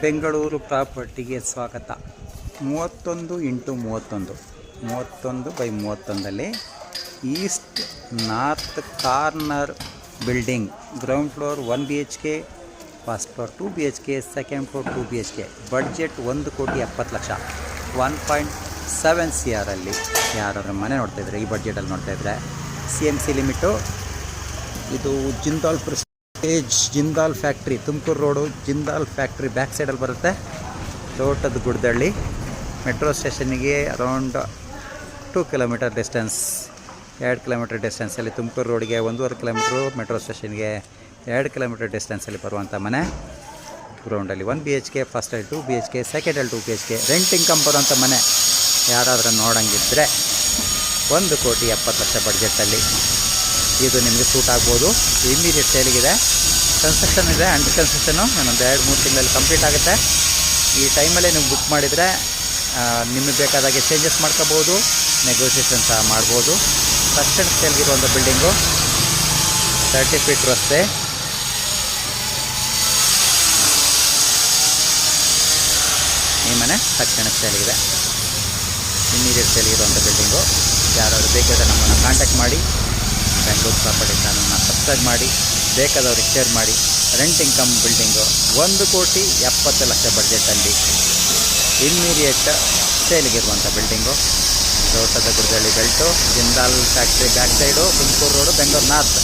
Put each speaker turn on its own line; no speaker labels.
ಬೆಂಗಳೂರು ಪ್ರಾಪರ್ಟಿಗೆ ಸ್ವಾಗತ. 31x31 31x31 east north corner building. Ground floor 1 BHK, first floor 2 BHK, second floor 2 BHK. Budget 1,70,00,000, 1.7 CR ಅಲ್ಲಿ ಯಾರಾದರೂ ಮನೆ ನೋಡ್ತಾಯಿದ್ರೆ ಈ ಬಡ್ಜೆಟಲ್ಲಿ ನೋಡ್ತಾಯಿದ್ರೆ CMC limit. ಇದು Jindal factory, Tumakuru road Jindal factory back ಸೈಡಲ್ಲಿ ಬರುತ್ತೆ. ತೋಟದ ಗುಡ್ದಳ್ಳಿ. ಮೆಟ್ರೋ ಸ್ಟೇಷನ್ನಿಗೆ ಅರೌಂಡ್ 2 ಕಿಲೋಮೀಟರ್ ಡಿಸ್ಟೆನ್ಸ್, 2 ಕಿಲೋಮೀಟರ್ ಡಿಸ್ಟೆನ್ಸಲ್ಲಿ. ತುಮಕೂರು ರೋಡಿಗೆ 1.5 ಕಿಲೋಮೀಟ್ರು, ಮೆಟ್ರೋ ಸ್ಟೇಷನ್ಗೆ 2 ಕಿಲೋಮೀಟರ್ ಡಿಸ್ಟೆನ್ಸಲ್ಲಿ ಬರುವಂಥ ಮನೆ. ಗ್ರೌಂಡಲ್ಲಿ 1 BHK, ಫಸ್ಟಲ್ಲಿ 2 BHK, ಸೆಕೆಂಡಲ್ಲಿ 2 BHK. Rent income ಬರುವಂಥ ಮನೆ ಯಾರಾದರೂ ನೋಡೋಂಗಿದ್ದರೆ 1,70,00,000 ಬಡ್ಜೆಟಲ್ಲಿ ಇದು ನಿಮಗೆ ಸೂಟ್ ಆಗ್ಬೋದು. ಇಮ್ಮಿಡಿಯೇಟ್ ಸೇಲಿಗಿದೆ. ಕನ್ಸ್ಟ್ರಕ್ಷನ್ ಇದೆ, ಅಂಡರ್ ಕನ್ಸ್ಟ್ರಕ್ಷನು. ಇನ್ನೊಂದು 2-3 ತಿಂಗಳಲ್ಲಿ ಕಂಪ್ಲೀಟ್ ಆಗುತ್ತೆ. ಈ ಟೈಮಲ್ಲೇ ನೀವು ಬುಕ್ ಮಾಡಿದರೆ ನಿಮಗೆ ಬೇಕಾದಾಗೆ ಚೇಂಜಸ್ ಮಾಡ್ಕೋಬೋದು, ನೆಗೋಷಿಯೇಷನ್ ಸಹ ಮಾಡ್ಬೋದು. ತಕ್ಷಣ ಸೇಲ್ಗಿರುವಂಥ ಬಿಲ್ಡಿಂಗು, 30 ಫೀಟ್ ರಸ್ತೆ. ಈ ಮನೆ ತಕ್ಷಣ ಸೇಲಿಗಿದೆ, ಇಮ್ಮಿಡಿಯೇಟ್ ಸೇಲ್ಗಿರುವಂಥ ಬಿಲ್ಡಿಂಗು. ಯಾರಾದರೂ ಬೇಕಾದರೆ ನಮ್ಮನ್ನು ಕಾಂಟ್ಯಾಕ್ಟ್ ಮಾಡಿ. ಬೆಂಗಳೂರು ಪ್ರಾಪರ್ಟಿ ಚಾನಲ್ನ ಸಬ್ಸ್ಕ್ರೈಬ್ ಮಾಡಿ, ಬೇಕಾದವ್ರಿಗೆ ಶೇರ್ ಮಾಡಿ. ರೆಂಟ್ ಇನ್ಕಮ್ ಬಿಲ್ಡಿಂಗು, 1,70,00,000 ಬಡ್ಜೆಟಲ್ಲಿ ಇಮ್ಮಿಡಿಯೇಟ್ ಸೇಲಿಗಿರುವಂಥ building. Thotada Guddahalli belt, Jindal factory back side, Tumakuru road, Bengaluru north.